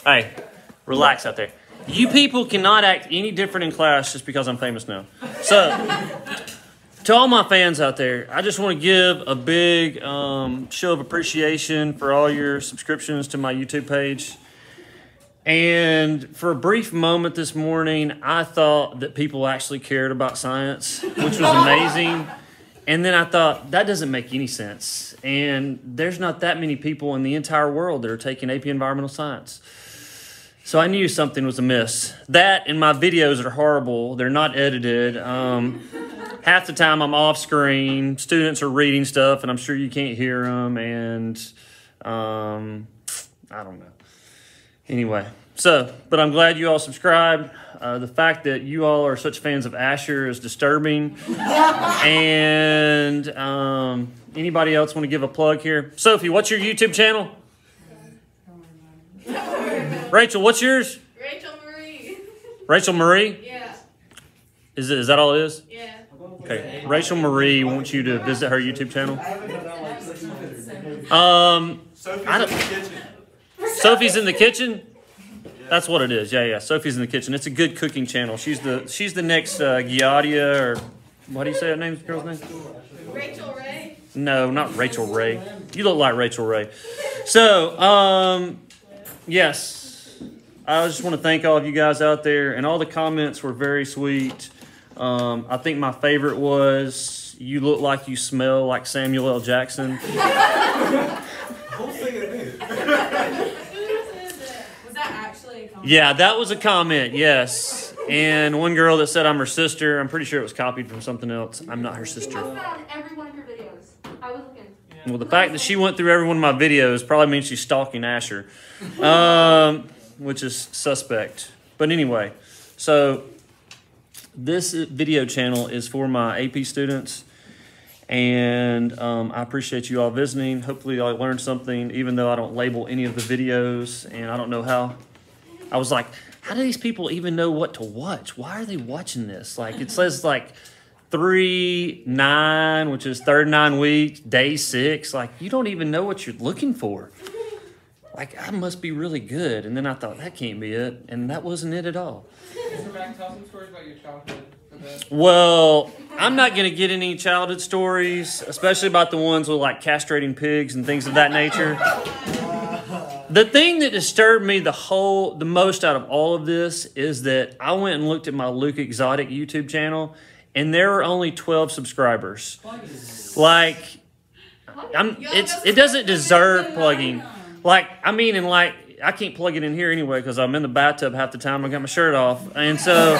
Hey, relax out there. You people cannot act any different in class just because I'm famous now. So, to all my fans out there, I just want to give a big show of appreciation for all your subscriptions to my YouTube page. And for a brief moment this morning, I thought that people actually cared about science, which was amazing. And then I thought, that doesn't make any sense. And there's not that many people in the entire world that are taking AP Environmental Science. So I knew something was amiss. That and my videos are horrible. They're not edited. Half the time I'm off screen. Students are reading stuff, and I'm sure you can't hear them. And I don't know. Anyway, but I'm glad you all subscribed. The fact that you all are such fans of Asher is disturbing. And anybody else want to give a plug here? Sophie, what's your YouTube channel? Rachel, what's yours? Rachel Marie. Rachel Marie? Yeah. Is that all it is? Yeah. Okay. Rachel Marie wants you to visit her YouTube channel. Sophie's in the kitchen? That's what it is. Yeah. Sophie's in the kitchen. It's a good cooking channel. She's the next Giadia, or what do you say that name? Girl's name? Rachel Ray. No, not Rachel Ray. You look like Rachel Ray. So, yes. I just want to thank all of you guys out there, and all the comments were very sweet. I think my favorite was, "You look like you smell like Samuel L. Jackson." Yeah, that was a comment, yes. And one girl that said I'm her sister. I'm pretty sure it was copied from something else. I'm not her sister. She posted on every one of your videos. I was looking. Well, the fact that she went through every one of my videos probably means she's stalking Asher, which is suspect. But anyway, so this video channel is for my AP students. And I appreciate you all visiting. Hopefully y'all learned something, even though I don't label any of the videos. And I don't know how. I was like, how do these people even know what to watch? Why are they watching this? Like, it says like 3-9, which is third 9 weeks, day 6. Like, you don't even know what you're looking for. Like, I must be really good. And then I thought, that can't be it. And that wasn't it at all. So, Mac, tell some stories about your childhood. Well, I'm not going to get any childhood stories, especially about the ones with like castrating pigs and things of that nature. The thing that disturbed me the most out of all of this is that I went and looked at my Luke Exotic YouTube channel, and there are only 12 subscribers. Like, it doesn't deserve plugging. Like, I mean, and like, I can't plug it in here anyway because I'm in the bathtub half the time. I got my shirt off, and so.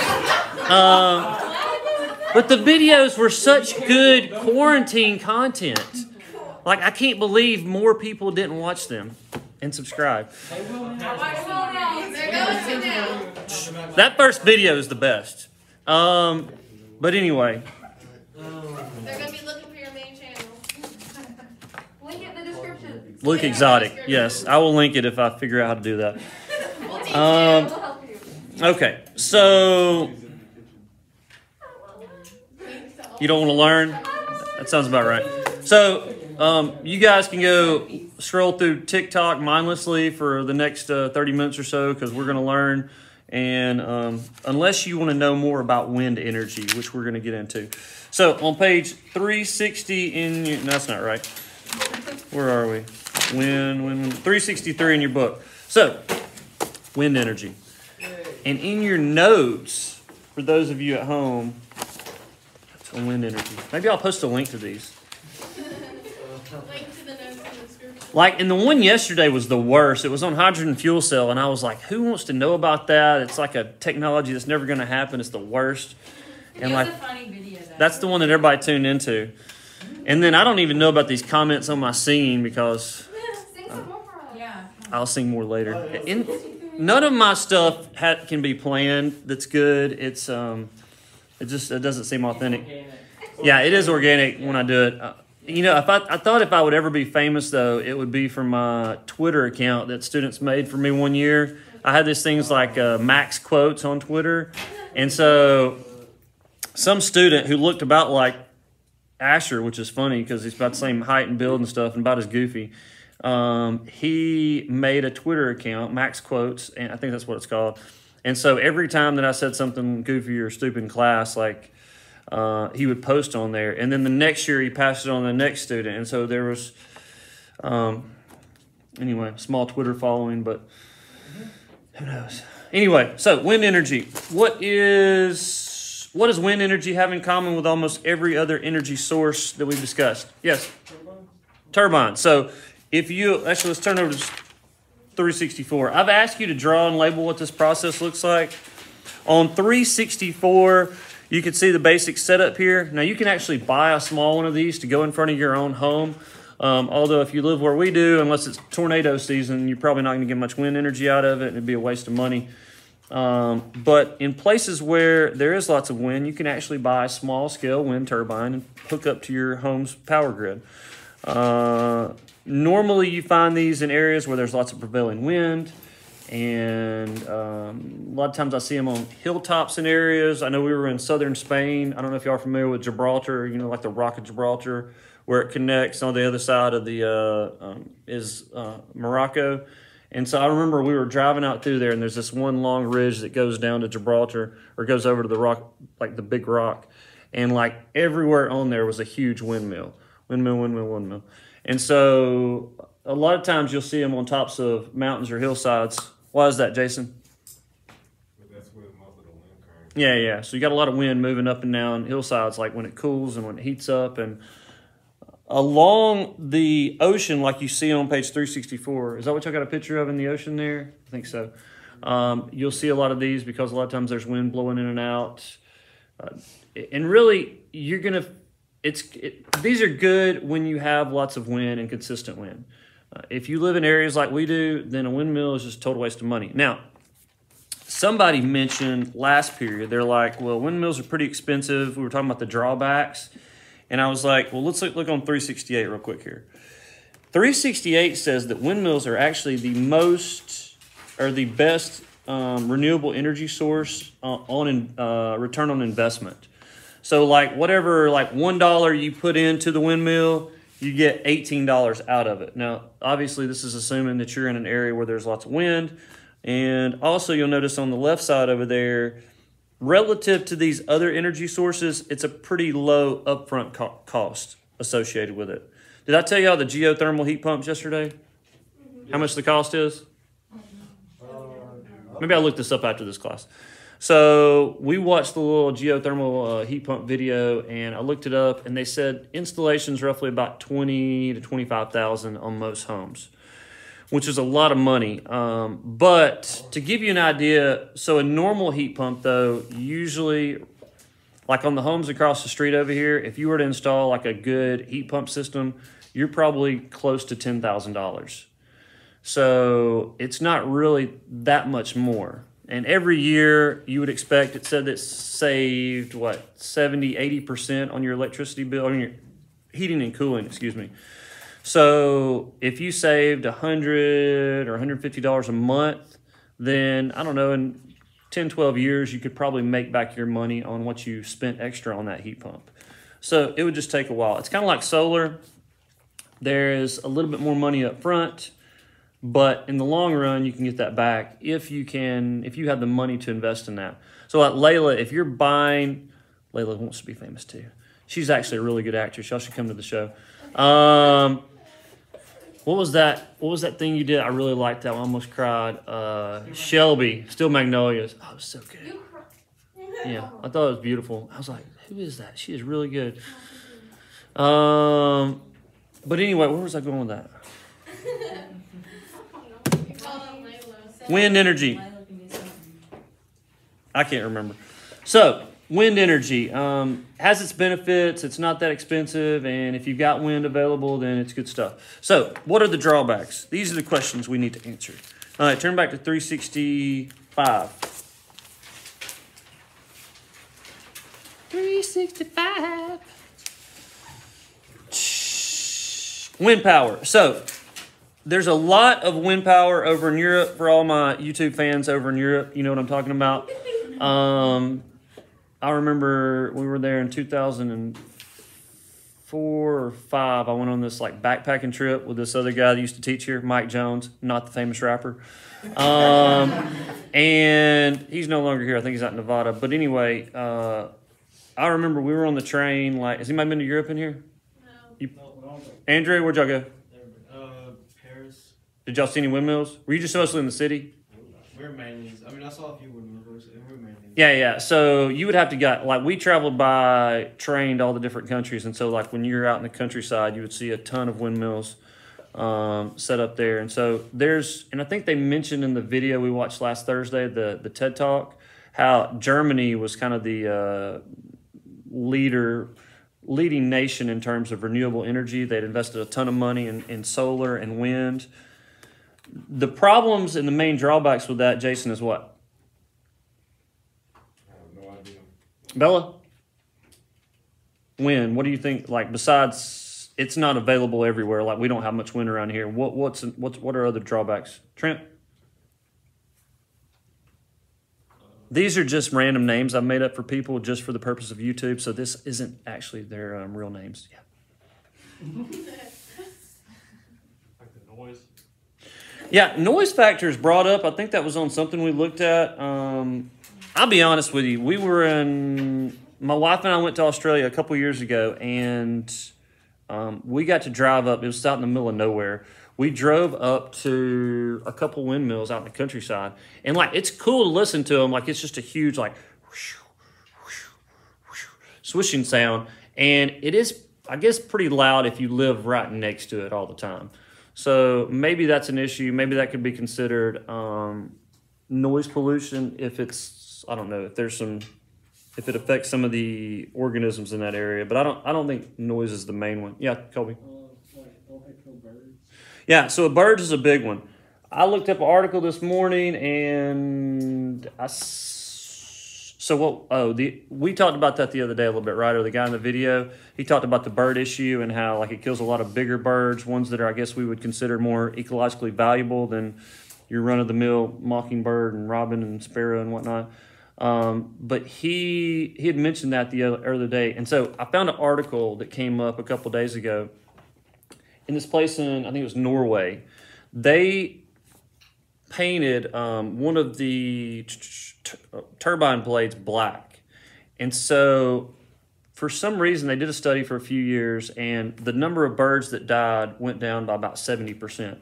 But the videos were such good quarantine content. Like, I can't believe more people didn't watch them and subscribe. That first video is the best. But anyway. They're going to be looking for your main channel. Link it in the description. Luke Exotic. Yes, I will link it if I figure out how to do that. We'll teach you. We'll help you. Okay, so you don't want to learn? That sounds about right. So you guys can go scroll through TikTok mindlessly for the next 30 minutes or so because we're going to learn. And unless you want to know more about wind energy, which we're going to get into. So on page 360 in your... No, that's not right. Where are we? Wind 363 in your book. So, wind energy. And in your notes, for those of you at home, it's on wind energy. Maybe I'll post a link to these. Link to the notes in the description. Like, and the one yesterday was the worst. It was on hydrogen fuel cell, and I was like, who wants to know about that? It's like a technology that's never going to happen. It's the worst. And it was like, a funny video, that's the one that everybody tuned into. And then I don't even know about these comments on my singing because Sing some more for us. Yeah. I'll sing more later. None of my stuff can be planned. That's good. It doesn't seem authentic. Yeah, it is organic when I do it. You know, I thought if I would ever be famous though, it would be from my Twitter account that students made for me one year. I had these things like Max quotes on Twitter, and so some student who looked about like Asher, which is funny because he's about the same height and build and stuff and about as goofy, he made a Twitter account, Max Quotes, and I think that's what it's called. And so every time that I said something goofy or stupid in class, like he would post on there. And then the next year he passed it on to the next student. And so there was, anyway, small Twitter following, but who knows? Anyway, so wind energy. What does wind energy have in common with almost every other energy source that we've discussed? Yes? Turbines. So if you, actually let's turn over to 364. I've asked you to draw and label what this process looks like. On 364, you can see the basic setup here. Now you can actually buy a small one of these to go in front of your own home. Although if you live where we do, unless it's tornado season, you're probably not going to get much wind energy out of it, and it'd be a waste of money. But in places where there is lots of wind, you can actually buy a small-scale wind turbine and hook up to your home's power grid. Normally, you find these in areas where there's lots of prevailing wind, and a lot of times I see them on hilltops in areas. I know we were in southern Spain. I don't know if y'all are familiar with Gibraltar, you know, like the Rock of Gibraltar, where it connects on the other side of the is Morocco. And so I remember we were driving out through there, and there's this one long ridge that goes down to Gibraltar, or goes over to the rock, like the big rock. And like everywhere on there was a huge windmill. Windmill. And so a lot of times you'll see them on tops of mountains or hillsides. Why is that, Jason? That's where most of the wind current. Yeah. So you got a lot of wind moving up and down hillsides, like when it cools and when it heats up. And along the ocean, like you see on page 364, is that what y'all got a picture of in the ocean there? I think so. You'll see a lot of these because a lot of times there's wind blowing in and out. And really, you're going to, these are good when you have lots of wind and consistent wind. If you live in areas like we do, then a windmill is just a total waste of money. Now, somebody mentioned last period, they're like, well, windmills are pretty expensive. We were talking about the drawbacks. And I was like, well, let's look on 368 real quick here. 368 says that windmills are actually the best renewable energy source on return on investment. So like whatever, like $1 you put into the windmill, you get $18 out of it. Now, obviously this is assuming that you're in an area where there's lots of wind. And also you'll notice on the left side over there, relative to these other energy sources, it's a pretty low upfront cost associated with it. Did I tell you all the geothermal heat pumps yesterday? How much the cost is? Maybe I'll look this up after this class. So we watched the little geothermal heat pump video, and I looked it up, and they said installation's roughly about $20,000 to $25,000 on most homes, which is a lot of money. But to give you an idea, so a normal heat pump, though, usually, like on the homes across the street over here, if you were to install like a good heat pump system, you're probably close to $10,000. So it's not really that much more. And every year you would expect, it said that saved, 70, 80% on your electricity bill, on your heating and cooling, excuse me. So if you saved $100 or $150 a month, then, I don't know, in 10, 12 years, you could probably make back your money on what you spent extra on that heat pump. So it would just take a while. It's kind of like solar. There's a little bit more money up front, but in the long run, you can get that back if you have the money to invest in that. So like Layla, if you're buying, Layla wants to be famous too. She's actually a really good actress. Y'all should come to the show. What was that thing you did? I really liked that. I almost cried. Shelby, Still Magnolias. Oh, it was so good. Yeah, I thought it was beautiful. I was like, who is that? She is really good. But anyway, where was I going with that? Wind energy. I can't remember. So, wind energy has its benefits. It's not that expensive. And if you've got wind available, then it's good stuff. So, what are the drawbacks? These are the questions we need to answer. All right, turn back to 365. 365. Wind power. So, there's a lot of wind power over in Europe. For all my YouTube fans over in Europe, you know what I'm talking about. I remember we were there in 2005 4 or 5, I went on this like backpacking trip with this other guy that used to teach here, Mike Jones, not the famous rapper. And he's no longer here. I think he's out in Nevada. But anyway, I remember we were on the train. Like, has anybody been to Europe in here? No. Andrew, where'd y'all go? Paris. Did y'all see any windmills? Were you just mostly in the city? We're mainly. I mean, I saw a few windmills, and we're mainly. Yeah. So you would have to get, like, we traveled by train to all the different countries. And so, like, when you're out in the countryside, you would see a ton of windmills set up there. And so and I think they mentioned in the video we watched last Thursday, the TED Talk, how Germany was kind of the leading nation in terms of renewable energy. They'd invested a ton of money in solar and wind. The problems and the main drawbacks with that, Jason, is what? I have no idea. Bella? Wind. What do you think? Like, besides, it's not available everywhere. Like, we don't have much wind around here. What are other drawbacks? Trent? These are just random names I've made up for people just for the purpose of YouTube. So this isn't actually their real names. Yeah. Like the noise. Yeah, noise factor is brought up. I think that was on something we looked at. I'll be honest with you. My wife and I went to Australia a couple years ago, and we got to drive up. It was out in the middle of nowhere. We drove up to a couple windmills out in the countryside, and like it's cool to listen to them. Like it's just a huge like swishing sound, and it is, I guess, pretty loud if you live right next to it all the time. So maybe that's an issue. Maybe that could be considered noise pollution if it's, I don't know, if it affects some of the organisms in that area. But I don't think noise is the main one. Yeah, Colby. Yeah, so birds is a big one. I looked up an article this morning, and we talked about that the other day a little bit, right? Or the guy in the video, he talked about the bird issue and how like it kills a lot of bigger birds, ones that are, I guess we would consider more ecologically valuable than your run-of-the-mill mockingbird and robin and sparrow and whatnot. But he had mentioned that the other day, and so I found an article that came up a couple days ago. In this place in, I think it was Norway, they painted one of the turbine blades black. And so for some reason, they did a study for a few years, and the number of birds that died went down by about 70%.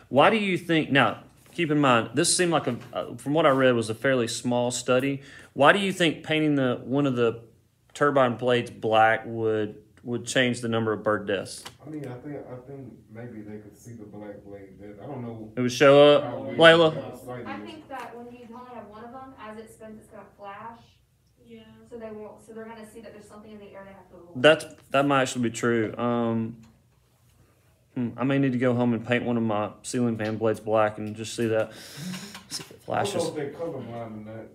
Why do you think, now, keep in mind, this seemed like, from what I read, was a fairly small study. Why do you think painting one of the turbine blades black would change the number of bird deaths? I mean, I think maybe they could see the black blade. I don't know. It would show up, Layla. I think that when you only have one of them, as it spins, it's gonna flash. Yeah. So they're gonna see that there's something in the air they have to avoid. That might actually be true. I may need to go home and paint one of my ceiling fan blades black and just see that. See if it flashes. I don't know if they're colorblind in that.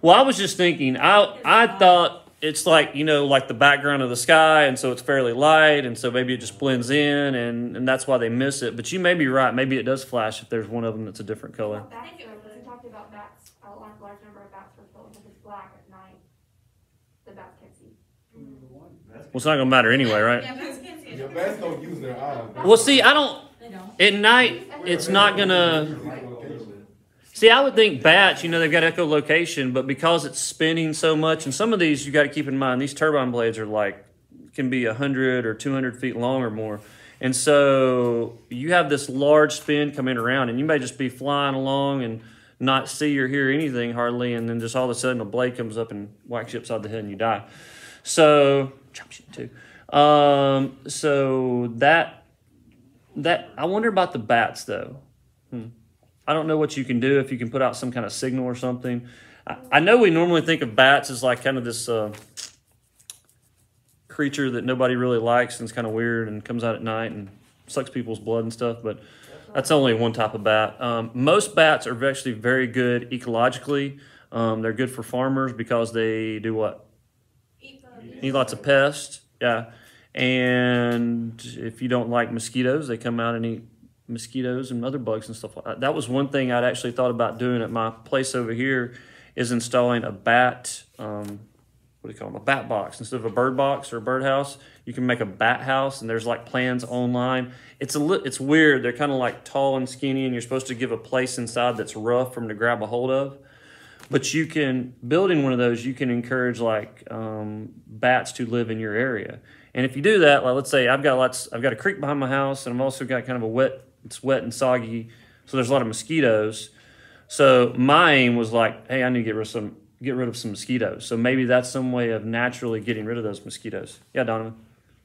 Well, I was just thinking. I thought it's like, like the background of the sky, and so it's fairly light, and so maybe it just blends in, and that's why they miss it. But you may be right. Maybe it does flash if there's one of them that's a different color. Bats, though, we talked about bats. A large number of bats were killed because it's black at night. The bats can't see. Well, it's not going to matter anyway, right? Yeah, bats can't see it. Yeah, bats don't use their eyes. Well, see, I don't. They don't. At night, it's not going to. See, I would think bats, they've got echolocation, but because it's spinning so much, and some of these, you got to keep in mind, these turbine blades are can be 100 or 200 feet long or more. And so you have this large spin coming around, and you may just be flying along and not see or hear anything hardly, and then just all of a sudden a blade comes up and whacks you upside the head and you die. So, chops you too. So that I wonder about the bats though. I don't know what you can do, if you can put out some kind of signal or something. I know we normally think of bats as like kind of this creature that nobody really likes and it's kind of weird and comes out at night and sucks people's blood and stuff, but that's only one type of bat. Most bats are actually very good ecologically. They're good for farmers because they do what? Eat lots of pests, yeah. And if you don't like mosquitoes, they come out and eat mosquitoes and other bugs and stuff like that. That was one thing I'd actually thought about doing at my place over here, is installing a bat what do you call them? A bat box. Instead of a bird box or a bird house, you can make a bat house, and there's like plans online. It's weird. They're kind of like tall and skinny, and you're supposed to give a place inside that's rough for them to grab a hold of. But you can, building one of those, you can encourage like bats to live in your area. And if you do that, like let's say I've got a creek behind my house, and I've also got kind of it's wet and soggy, so there's a lot of mosquitoes. So my aim was like, hey, I need to get rid of some mosquitoes. So maybe that's some way of naturally getting rid of those mosquitoes. Yeah, Donovan.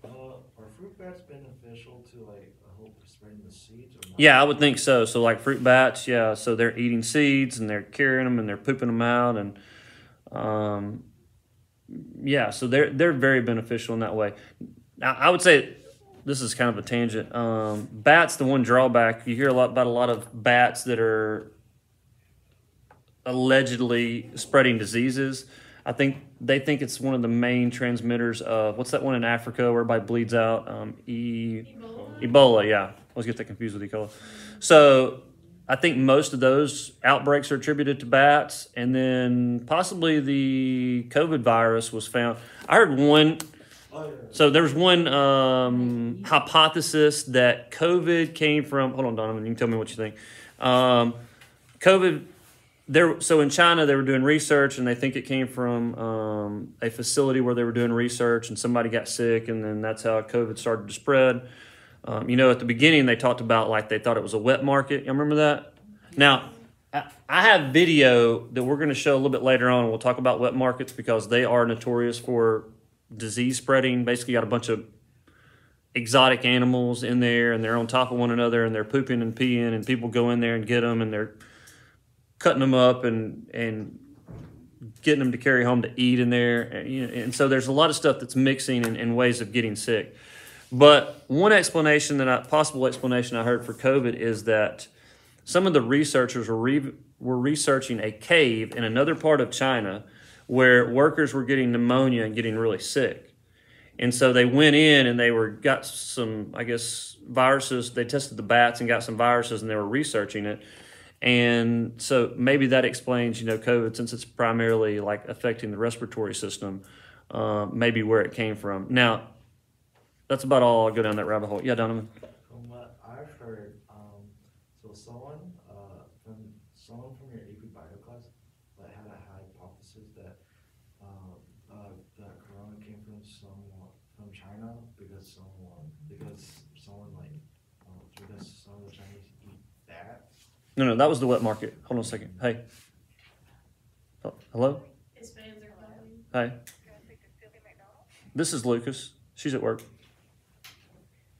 Are fruit bats beneficial to like help spreading the seeds? Or not? Yeah, I would think so. So like fruit bats, yeah. So they're eating seeds and they're carrying them and they're pooping them out, and yeah. So they're very beneficial in that way. Now, I would say this is kind of a tangent. Bats, the one drawback you hear about a lot of bats that are allegedly spreading diseases. I think they think it's one of the main transmitters of what's that one in Africa where everybody bleeds out? Ebola, yeah. I always get that confused with Ebola. So I think most of those outbreaks are attributed to bats, and then possibly the COVID virus was found. I heard one. So there was one hypothesis that COVID came from. Hold on, Donovan. You can tell me what you think. COVID. So in China, they were doing research, and they think it came from a facility where they were doing research, and somebody got sick, and then that's how COVID started to spread. At the beginning, they talked about like they thought it was a wet market. You remember that? Now, I have video that we're going to show a little bit later on. We'll talk about wet markets because they are notorious for disease spreading. Basically, got a bunch of exotic animals in there, and they're on top of one another, and they're pooping and peeing, and people go in there and get them, and they're cutting them up and getting them to carry home to eat in there. And so there's a lot of stuff that's mixing and ways of getting sick. But one possible explanation I heard for COVID is that some of the researchers were researching a cave in another part of China where workers were getting pneumonia and getting really sick. And so they went in and got some, I guess, viruses. They tested the bats and got some viruses, and they were researching it. And so maybe that explains, COVID, since it's primarily like affecting the respiratory system, maybe where it came from. Now, that's about all. I'll go down that rabbit hole. Yeah, Donovan. From what I've heard, so someone from your AP bio class had a hypothesis that that corona came from China because someone through this some of the Chinese eat bats. No, that was the wet market. Hold on a second. Hey. Oh, hello? His fans are calling. Hey. This is Lucas. She's at work.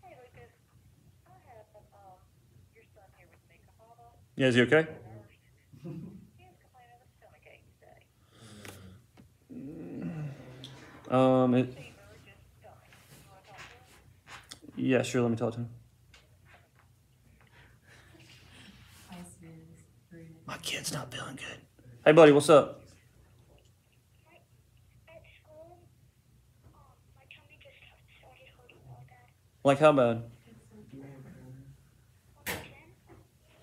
Hey, Lucas. I have your son here with me. Yeah, is he okay? He was complaining of a stomachache today. Fever, just stomach. You want to talk to him? Yeah, sure. Let me talk to him. My kid's not feeling good. Hey, buddy, what's up? At school, my tummy just started hurting all that. Like how bad? 1 to 10?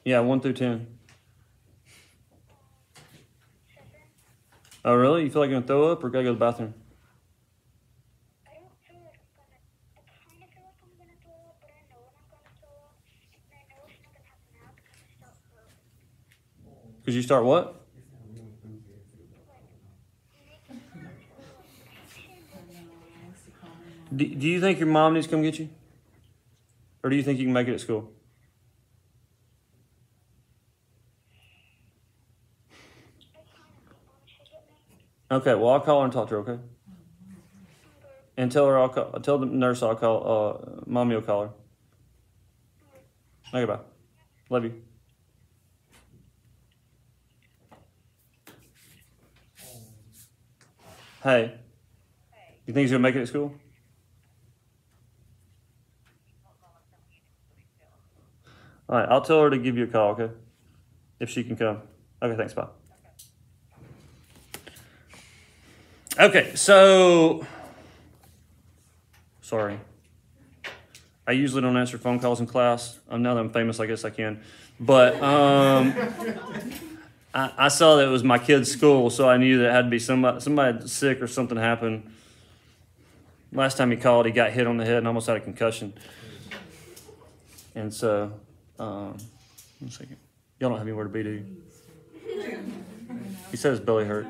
Yeah, 1 through 10. 7? Oh, really? You feel like you're going to throw up or gotta go to the bathroom? I don't feel like I kind of feel like I'm going to throw up, but I know when I'm going to throw up. And I know it's not going to happen now because I start growing. Because you start what? Do you think your mom needs to come get you? Or do you think you can make it at school? Okay, well, I'll call her and talk to her, okay? And tell the nurse I'll call, mommy will call her. Okay, bye. Love you. Hey. You think he's gonna make it at school? All right, I'll tell her to give you a call, okay? If she can come. Okay, thanks, bye. Okay, so sorry. I usually don't answer phone calls in class. Now that I'm famous, I guess I can. But I saw that it was my kid's school, so I knew that it had to be somebody sick or something happened. Last time he called, he got hit on the head and almost had a concussion. And so, 1 second. Y'all don't have anywhere to be, do you? He said his belly hurt.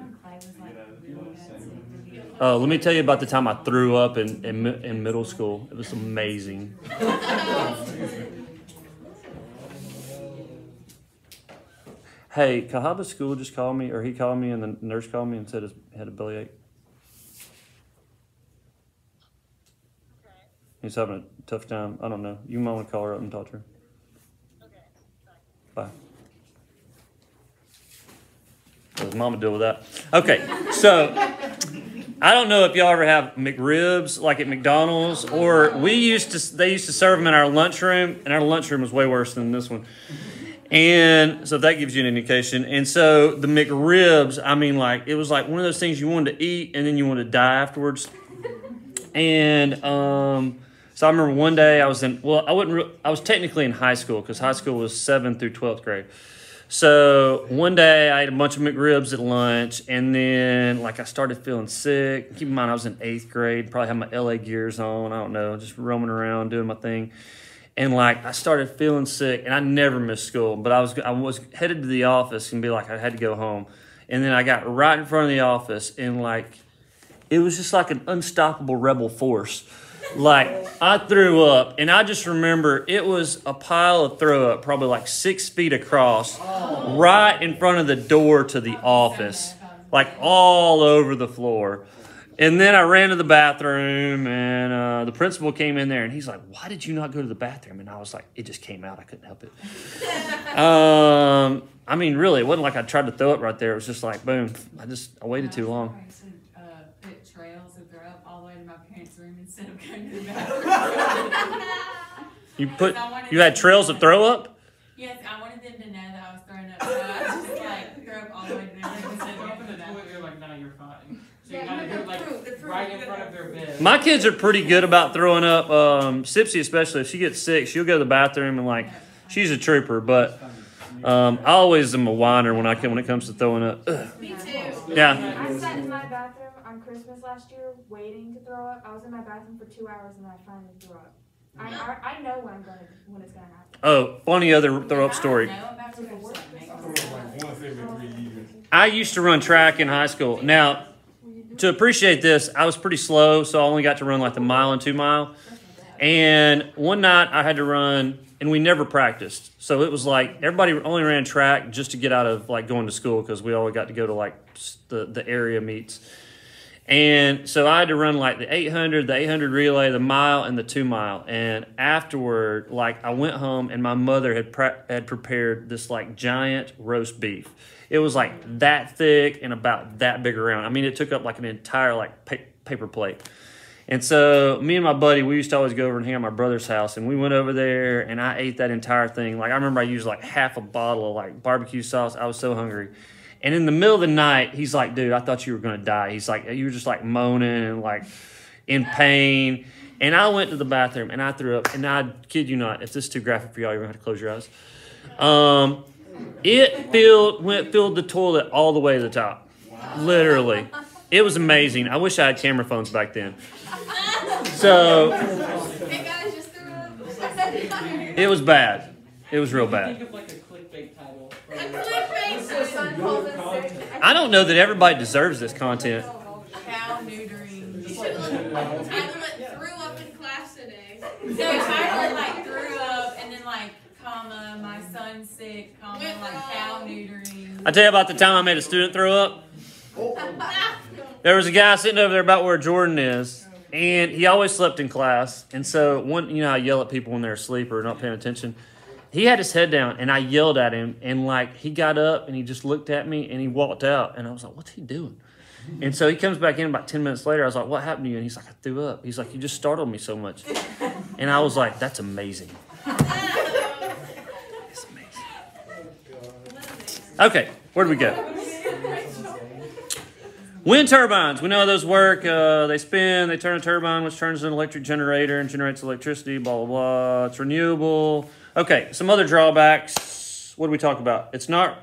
Let me tell you about the time I threw up in middle school. It was amazing. Hey, Cahaba's school just called me, or he called me, and the nurse called me and said he had a bellyache. He's having a tough time. I don't know. You might want to call her up and talk to her. Okay, bye. Let mama deal with that. Okay, so I don't know if y'all ever have McRibs like at McDonald's, or they used to serve them in our lunchroom, and our lunchroom was way worse than this one. And so that gives you an indication. And so the McRibs, I mean, like, it was like one of those things you wanted to eat and then you wanted to die afterwards. And so I remember one day I was technically in high school, because high school was 7th through 12th grade. So one day I ate a bunch of McRibs at lunch, and then like I started feeling sick. Keep in mind I was in 8th grade, probably had my LA gears on, I don't know, just roaming around doing my thing. And like I started feeling sick, and I never missed school, but I was headed to the office and be like I had to go home. And then I got right in front of the office, and like it was just like an unstoppable rebel force. Like I threw up, and I just remember it was a pile of throw up, probably like 6 feet across, right in front of the door to the office, like all over the floor. And then I ran to the bathroom, and the principal came in there, and he's like, "Why did you not go to the bathroom?" And I was like, "It just came out. I couldn't help it." I mean, really, it wasn't like I tried to throw up right there. It was just like, boom. I waited too long. I used to put trails of throw up all the way to my parents' room instead of going to the bathroom. You had trails of throw up? Yes, I wanted them to know that I was throwing up, so I just like throw up all the way to their room instead of Throw up going in to the the toilet, bathroom. you're like, nah, you're fine. So you gotta do it like right in front of their bed. My kids are pretty good about throwing up. Sipsy especially, if she gets sick, she'll go to the bathroom and like, she's a trooper. But I always am a whiner when it comes to throwing up. Ugh. Me too. Yeah. I sat in my bathroom on Christmas last year waiting to throw up. I was in my bathroom for 2 hours and then I finally threw up. I know when it's gonna happen. Oh, funny other throw up story. No, I'm about to go Once every 3 years. I used to run track in high school. Now, to appreciate this, I was pretty slow, so I only got to run like the 1 mile and 2 mile. And one night I had to run, and we never practiced. So it was like everybody only ran track just to get out of like going to school, because we all got to go to like the area meets. And so I had to run like the 800 relay, the mile, and the 2 mile. And afterward, like I went home, and my mother had prepared this like giant roast beef. It was like that thick and about that big around. I mean, it took up like an entire like paper plate. And so me and my buddy, we used to always go over and hang out at my brother's house, and we went over there, and I ate that entire thing. Like I remember I used like half a bottle of like barbecue sauce. I was so hungry. And in the middle of the night, he's like, "Dude, I thought you were going to die." He's like, "You were just like moaning and like in pain." And I went to the bathroom and I threw up. And I kid you not, if this is too graphic for y'all, you're going to have to close your eyes. It filled the toilet all the way to the top. Wow. Literally. It was amazing. I wish I had camera phones back then. So Hey guys, just threw up. it was bad. It was real bad. Think of like a clickbait title. A clickbait. I don't know that everybody deserves this content. Cow neutering. You should title it "Threw Up in Class Today." So Tyler like threw up, and then like comma, my son's sick, comma, like cow neutering. I tell you about the time I made a student throw up. There was a guy sitting over there about where Jordan is, and he always slept in class. And so you know how I yell at people when they're asleep or not paying attention. He had his head down, and I yelled at him, and like he got up and he just looked at me and he walked out, and I was like, "What's he doing?" And so he comes back in about 10 minutes later. I was like, "What happened to you?" And he's like, "I threw up." He's like, "You just startled me so much." And I was like, "That's amazing." It's amazing. Okay, where do we go? Wind turbines. We know how those work. They spin, they turn a turbine, which turns an electric generator and generates electricity, blah, blah, blah. It's renewable. Okay, some other drawbacks. What do we talk about? It's not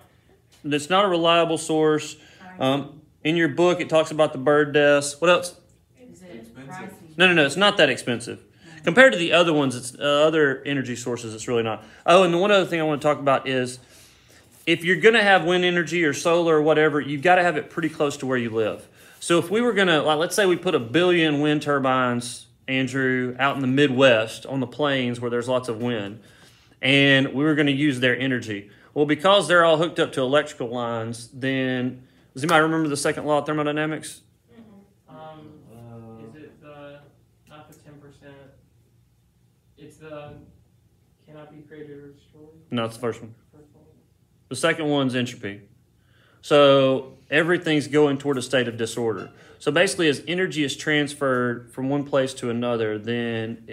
It's not a reliable source. In your book, it talks about the bird deaths. What else? Is it pricey? No. It's not that expensive. Compared to the other ones, it's other energy sources, it's really not. Oh, and the one other thing I want to talk about is if you're going to have wind energy or solar or whatever, you've got to have it pretty close to where you live. So if we were going to, like, let's say we put 1 billion wind turbines, Andrew, out in the Midwest on the plains where there's lots of wind, and we were going to use their energy. Well, because they're all hooked up to electrical lines, then, does anybody remember the second law of thermodynamics? Is it the, not the 10%, it's the cannot be created or destroyed? No, it's the first one. First one. The second one's entropy. So everything's going toward a state of disorder. So basically, as energy is transferred from one place to another, then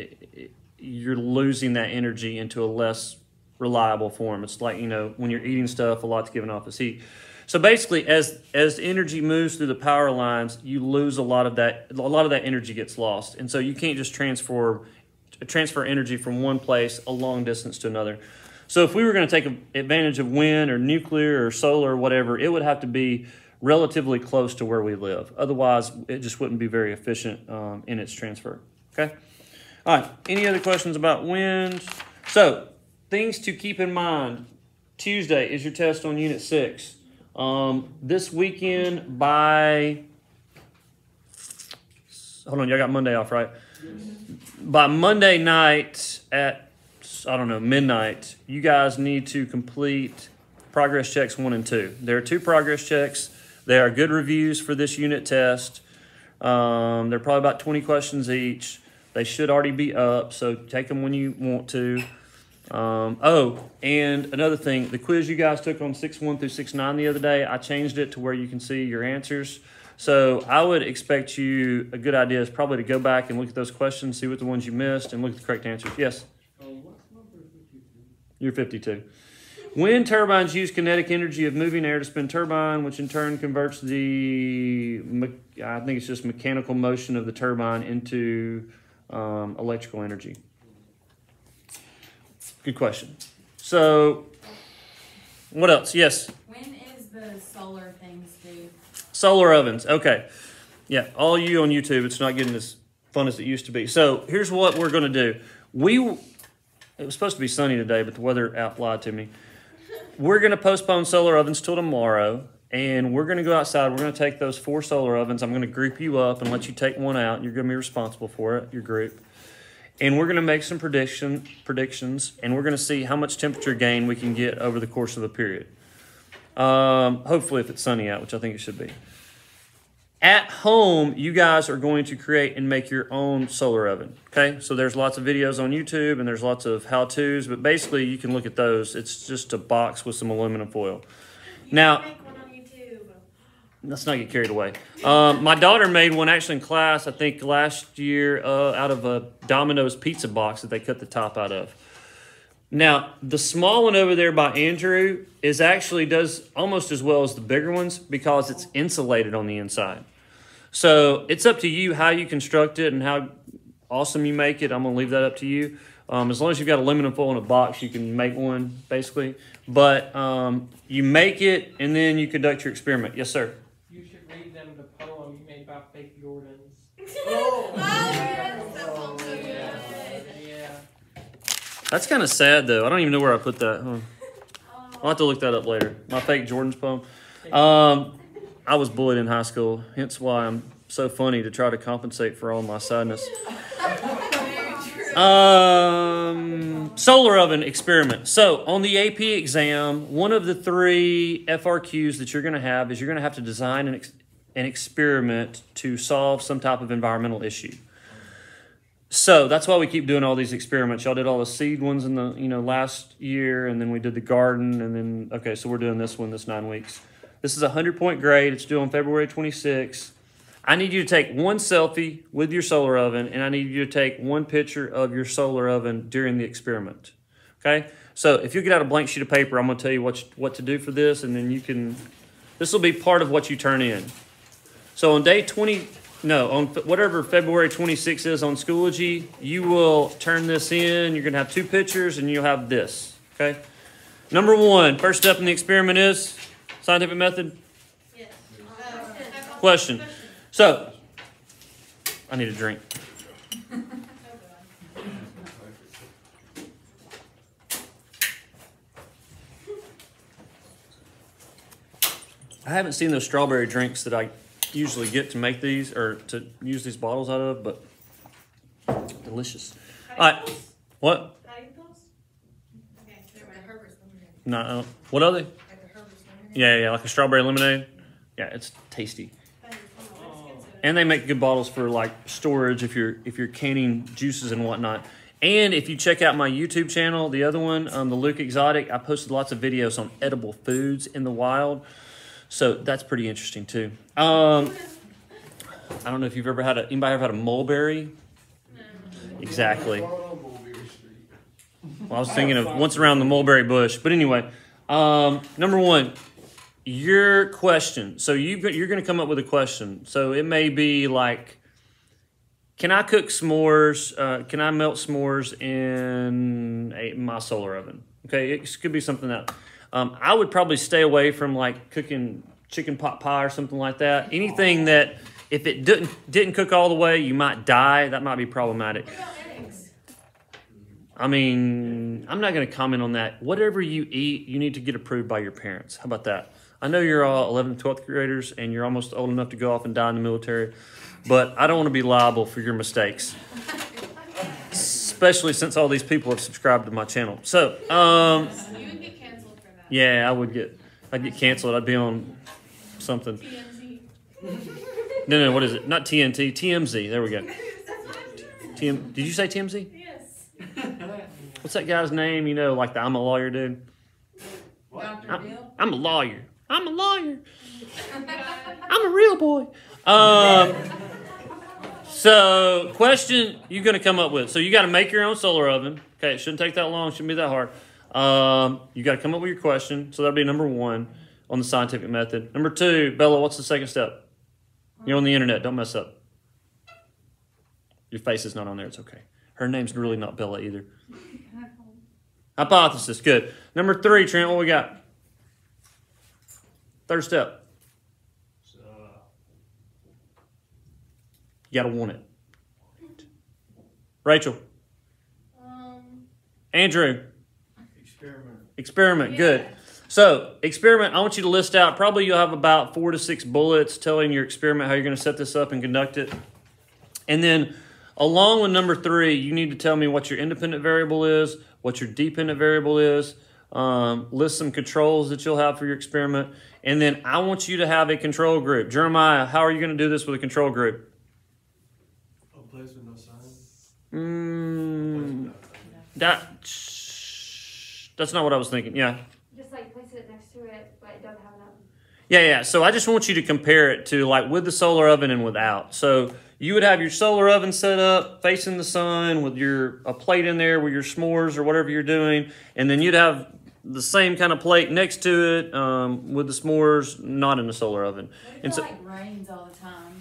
you're losing that energy into a less reliable form. It's like, when you're eating stuff, a lot's given off as heat. So basically, as energy moves through the power lines, you lose a lot of that. A lot of that energy gets lost, and so you can't just transfer energy from one place a long distance to another. So if we were going to take advantage of wind or nuclear or solar or whatever, it would have to be relatively close to where we live. Otherwise, it just wouldn't be very efficient in its transfer. Okay? All right. Any other questions about wind? So, things to keep in mind. Tuesday is your test on Unit 6. This weekend by... Hold on, y'all got Monday off, right? By Monday night at midnight, you guys need to complete progress checks 1 and 2. There are 2 progress checks. They are good reviews for this unit test. They're probably about 20 questions each. They should already be up, so take them when you want to. And another thing, the quiz you guys took on 6.1 through 6.9 the other day, I changed it to where you can see your answers. So I would expect you, a good idea is probably to go back and look at those questions, see what the ones you missed, and look at the correct answers. Yes? You're 52. Wind turbines use kinetic energy of moving air to spin turbine, which in turn converts the, I think it's just mechanical motion of the turbine into electrical energy. Good question. So, what else? Yes? When is the solar things due? Solar ovens. Okay. Yeah, all you on YouTube, it's not getting as fun as it used to be. So, here's what we're going to do. It was supposed to be sunny today, but the weather out lied to me. We're going to postpone solar ovens till tomorrow, and we're going to go outside. We're going to take those 4 solar ovens. I'm going to group you up and let you take one out. You're going to be responsible for it, your group. And we're going to make some predictions, and we're going to see how much temperature gain we can get over the course of a period. Hopefully if it's sunny out, which I think it should be. At home, you guys are going to create and make your own solar oven, okay? So there's lots of videos on YouTube, and there's lots of how-tos, but basically you can look at those. It's just a box with some aluminum foil. Now, Make one on YouTube. let's not get carried away. My daughter made one actually in class, I think last year, out of a Domino's pizza box that they cut the top out of. Now, the small one over there by Andrew does almost as well as the bigger ones because it's insulated on the inside. So it's up to you how you construct it and how awesome you make it. I'm going to leave that up to you. As long as you've got aluminum foil in a box, you can make one, basically. But you make it, and then you conduct your experiment. Yes, sir? You should read them the poem you made about fake Jordans. Oh, yes, that sounds so good. Yeah. That's kind of sad, though. I don't even know where I put that. I'll have to look that up later. My fake Jordans poem. I was bullied in high school, hence why I'm so funny to try to compensate for all my sadness. Solar oven experiment. So on the AP exam, one of the 3 FRQs that you're going to have is you're going to have to design an experiment to solve some type of environmental issue. So that's why we keep doing all these experiments. Y'all did all the seed ones in the last year, and then we did the garden, and then okay, so we're doing this one this 9 weeks. This is a 100-point grade. It's due on February 26th. I need you to take one selfie with your solar oven, and I need you to take one picture of your solar oven during the experiment. Okay? So if you get out a blank sheet of paper, I'm going to tell you what to do for this, and then this will be part of what you turn in. So on on whatever February 26th is on Schoology, you will turn this in. You're going to have 2 pictures, and you'll have this. Okay? Number 1, first step in the experiment is Scientific method? Yes. Question. So, I need a drink. I haven't seen those strawberry drinks that I usually get to make these or to use these bottles out of, but delicious. All right. What? Okay, never mind. No. What are they? Yeah, like a strawberry lemonade. Yeah, it's tasty. And they make good bottles for like storage if you're canning juices and whatnot. And if you check out my YouTube channel, the other one, the Luke Exotic, I posted lots of videos on edible foods in the wild. So that's pretty interesting too. I don't know if you've ever had anybody ever had a mulberry? No. Exactly. Well, I was thinking of once around the mulberry bush. But anyway, number one, your question. So you're going to come up with a question. So it may be like, can I cook s'mores? Can I melt s'mores in my solar oven? Okay, it could be something that I would probably stay away from, like cooking chicken pot pie or something like that. Anything that if it didn't cook all the way, you might die. That might be problematic. What about eggs? I mean, I'm not going to comment on that. Whatever you eat, you need to get approved by your parents. How about that? I know you're all 11th and 12th graders and you're almost old enough to go off and die in the military, but I don't want to be liable for your mistakes, especially since all these people have subscribed to my channel. So, You would get canceled for that. yeah, I'd get canceled. I'd be on something. TMZ. No, what is it? Not TNT, TMZ. There we go. That's Did you say TMZ? Yes. What's that guy's name? You know, like the I'm a lawyer dude. Dr. Bill? I'm a lawyer. I'm a lawyer. I'm a real boy. So, question you're going to come up with. So, you got to make your own solar oven. Okay, it shouldn't take that long. Shouldn't be that hard. You got to come up with your question. So, that'll be number one on the scientific method. Number two, Bella, what's the second step? You're on the internet. Don't mess up. Your face is not on there. It's okay. Her name's really not Bella either. Hypothesis. Good. Number three, Trent, what we got? Third step. You got to want it. Rachel. Andrew. Experiment. Good. So, experiment, I want you to list out, probably you'll have about 4 to 6 bullets telling your experiment how you're going to set this up and conduct it. And then, along with number 3, you need to tell me what your independent variable is, what your dependent variable is, list some controls that you'll have for your experiment, and then I want you to have a control group. Jeremiah, how are you going to do this with a control group? A place with no sign? That's not what I was thinking, yeah. Just like place it next to it, but it doesn't have enough. Yeah. So I just want you to compare it to like with the solar oven and without. So you would have your solar oven set up facing the sun with a plate in there with your s'mores or whatever you're doing. And then you'd have the same kind of plate next to it with the s'mores not in the solar oven. What if it like rains all the time?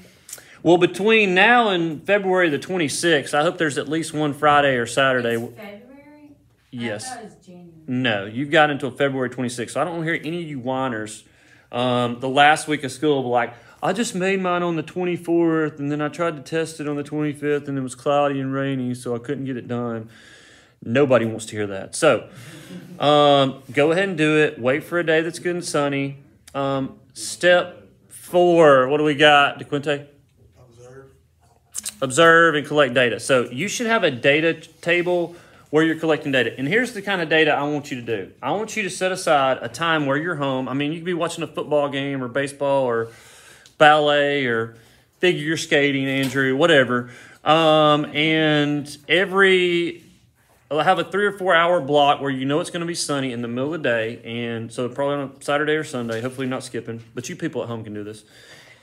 Well, between now and February the 26th, I hope there's at least one Friday or Saturday. It's February? Yes. I thought it was January. No, you've got until February 26th. So I don't hear any of you whiners. The last week of school will be like, I just made mine on the 24th, and then I tried to test it on the 25th, and it was cloudy and rainy, so I couldn't get it done. Nobody wants to hear that. So go ahead and do it. Wait for a day that's good and sunny. Step 4, what do we got, DeQuinte? Observe and collect data. So you should have a data table where you're collecting data. And here's the kind of data I want you to do. I want you to set aside a time where you're home. I mean, you could be watching a football game or baseball or ballet or figure skating, Andrew, whatever. And I'll have a 3 or 4 hour block where you know it's going to be sunny in the middle of the day. And so probably on a Saturday or Sunday, hopefully not skipping, but you people at home can do this.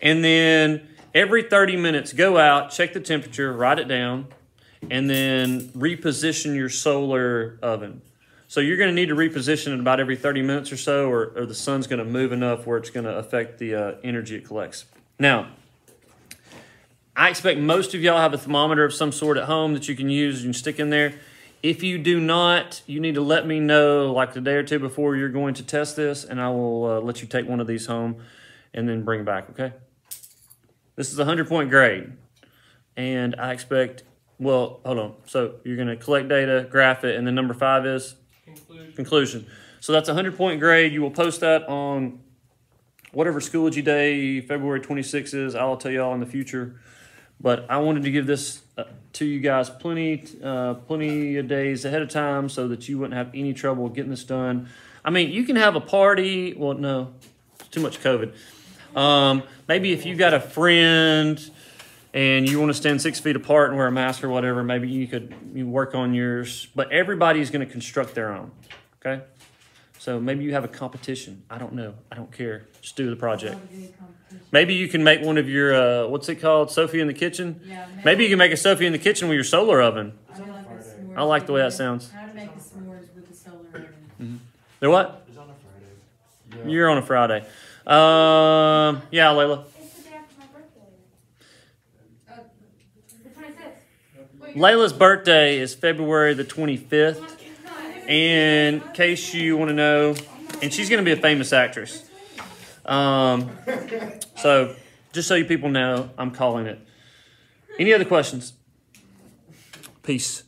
And then every 30 minutes, go out, check the temperature, write it down, and then reposition your solar oven. So you're going to need to reposition it about every 30 minutes or so, or the sun's going to move enough where it's going to affect the energy it collects. Now, I expect most of y'all have a thermometer of some sort at home that you can use and stick in there. If you do not, you need to let me know like a day or two before you're going to test this, and I will let you take one of these home and then bring it back, okay? This is a 100-point grade, and I expect, well, hold on. So you're going to collect data, graph it, and then number 5 is? Conclusion. So that's a 100-point grade. You will post that on whatever Schoology Day, February 26th is. I'll tell you all in the future. But I wanted to give this to you guys plenty of days ahead of time so that you wouldn't have any trouble getting this done. I mean, you can have a party. Well, no, it's too much COVID. Maybe if you got a friend and you want to stand 6 feet apart and wear a mask or whatever, maybe you work on yours. But everybody's going to construct their own, okay? So maybe you have a competition. I don't know. I don't care. Just do the project. Maybe you can make one of your, what's it called? Sophie in the kitchen? Yeah, Maybe you can make a Sophie in the kitchen with your solar oven. I like the way that sounds. How to make the s'mores with the solar oven. Mm-hmm. They're what? It's on a Friday. You're on a Friday. Yeah, Layla. It's the day after my birthday. The 26th. Layla's birthday is February the 25th. In case you want to know, and she's going to be a famous actress. So just so you people know, I'm calling it. Any other questions? Peace.